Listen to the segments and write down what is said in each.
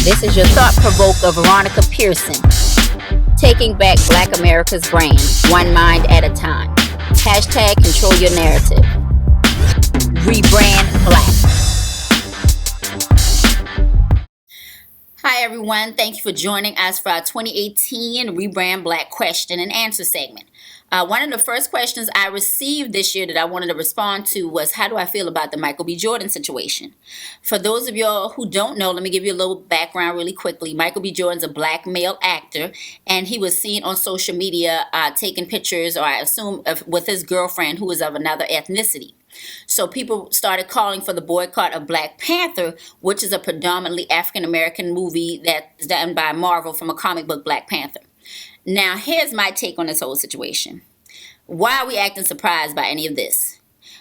This is your thought provoker, Veronica Pearson. Taking back Black America's brand, one mind at a time. Hashtag control your narrative. Rebrand Black. Hi everyone, thank you for joining us for our 2018 Rebrand Black question and answer segment. One of the first questions I received this year that I wanted to respond to was, how do I feel about the Michael B. Jordan situation? For those of y'all who don't know, let me give you a little background really quickly. Michael B. Jordan's a black male actor, and he was seen on social media taking pictures, or I assume, with his girlfriend who is of another ethnicity. So people started calling for the boycott of Black Panther, which is a predominantly African-American movie that's done by Marvel from a comic book, Black Panther. Now, here's my take on this whole situation. Why are we acting surprised by any of this?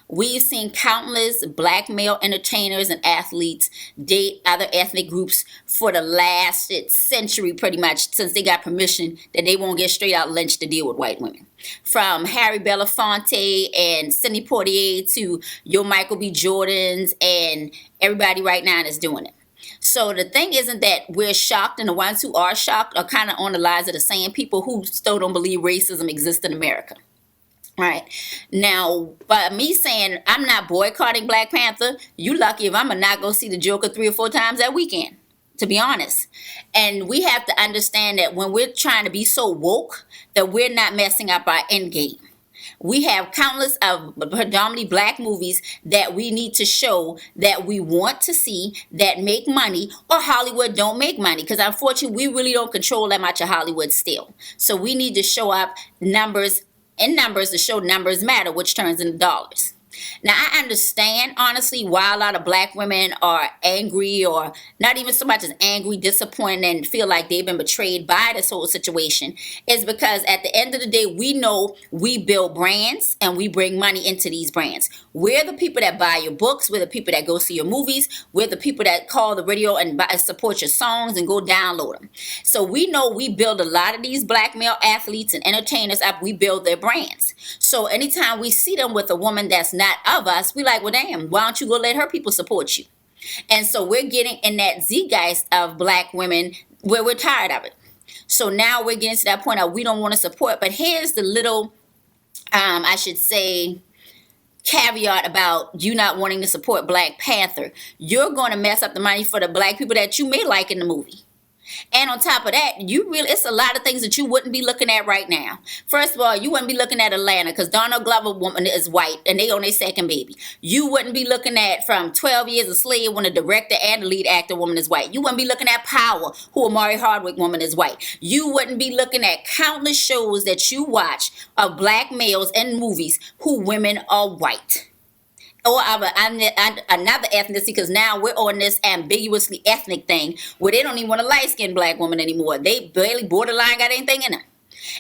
We've seen countless black male entertainers and athletes date other ethnic groups for the last century, pretty much, since they got permission that they won't get straight out lynched to deal with white women. From Harry Belafonte and Sidney Poitier to your Michael B. Jordans and everybody right now that's doing it. So the thing isn't that we're shocked, and the ones who are shocked are kind of on the lies of the same people who still don't believe racism exists in America. Right. Now, by me saying I'm not boycotting Black Panther, you lucky if I'm going to not go see the Joker 3 or 4 times that weekend, to be honest. And we have to understand that when we're trying to be so woke, that we're not messing up our end game. We have countless of predominantly black movies that we need to show that we want to see that make money, or Hollywood don't make money, because unfortunately we really don't control that much of Hollywood still. So we need to show up numbers to show numbers matter, which turns into dollars. Now, I understand, honestly, why a lot of black women are angry, or not even so much as angry, disappointed, and feel like they've been betrayed by this whole situation, is because at the end of the day, we know we build brands and we bring money into these brands. We're the people that buy your books. We're the people that go see your movies. We're the people that call the radio and support your songs and go download them. So we know we build a lot of these black male athletes and entertainers up. We build their brands. So anytime we see them with a woman that's not of us, we like, well, damn, why don't you go let her people support you? And so we're getting in that zeitgeist of black women where we're tired of it. So now we're getting to that point of we don't want to support. But here's the little, I should say, caveat about you not wanting to support Black Panther. You're going to mess up the money for the black people that you may like in the movie. And on top of that, it's a lot of things that you wouldn't be looking at right now. First of all, you wouldn't be looking at Atlanta because Donald Glover woman is white and they on their second baby. You wouldn't be looking at from 12 Years a Slave when the director and the lead actor woman is white. You wouldn't be looking at Power, who Amari Hardwick woman is white. You wouldn't be looking at countless shows that you watch of black males in movies who women are white. Or of another ethnicity, because now we're on this ambiguously ethnic thing where they don't even want a light-skinned black woman anymore. They barely borderline got anything in them.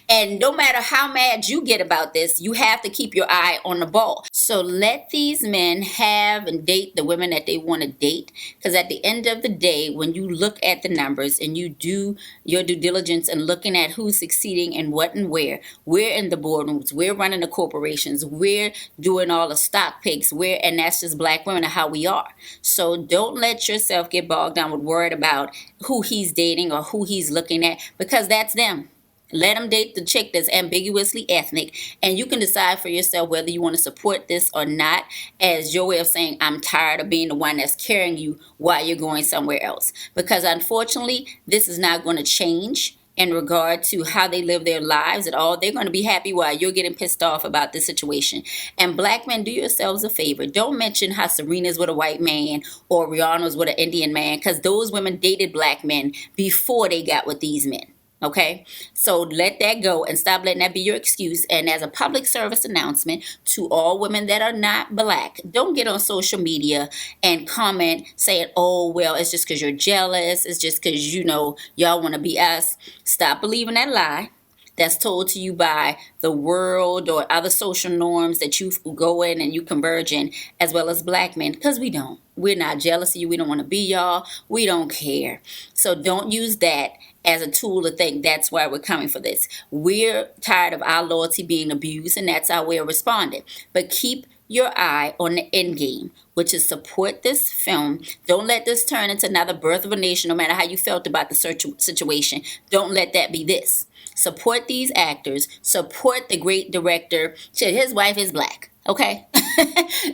And no matter how mad you get about this, you have to keep your eye on the ball. So let these men have and date the women that they want to date. Because at the end of the day, when you look at the numbers and you do your due diligence and looking at who's succeeding and what and where, we're in the boardrooms, we're running the corporations, we're doing all the stock picks, and that's just black women and how we are. So don't let yourself get bogged down with worried about who he's dating or who he's looking at, because that's them. Let them date the chick that's ambiguously ethnic, and you can decide for yourself whether you want to support this or not, as your way of saying, I'm tired of being the one that's carrying you while you're going somewhere else. Because unfortunately, this is not going to change in regard to how they live their lives at all. They're going to be happy while you're getting pissed off about this situation. And black men, do yourselves a favor. Don't mention how Serena's with a white man or Rihanna's with an Indian man, because those women dated black men before they got with these men. Okay, so let that go and stop letting that be your excuse. And as a public service announcement to all women that are not black, don't get on social media and comment saying, oh, well, it's just because you're jealous. It's just because, y'all want to be us. Stop believing that lie that's told to you by the world or other social norms that you go in and you converge in, as well as black men, because we don't. We're not jealous of you. We don't want to be y'all. We don't care. So don't use that as a tool to think that's why we're coming for this. We're tired of our loyalty being abused, and that's our way of responding. But keep your eye on the end game, which is support this film. Don't let this turn into another Birth of a Nation, no matter how you felt about the situation. Don't let that be this. Support these actors. Support the great director. Shit, his wife is black. Okay?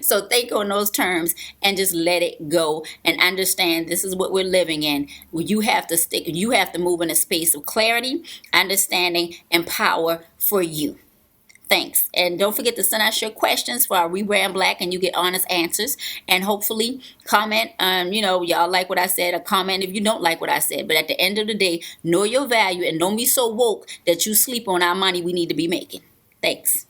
So think on those terms and just let it go and understand this is what we're living in. You have to move in a space of clarity, understanding, and power for you. Thanks. And don't forget to send us your questions for our Rebrand Black and you get honest answers. And hopefully comment, y'all like what I said, or comment if you don't like what I said. But at the end of the day, know your value and don't be so woke that you sleep on our money we need to be making. Thanks.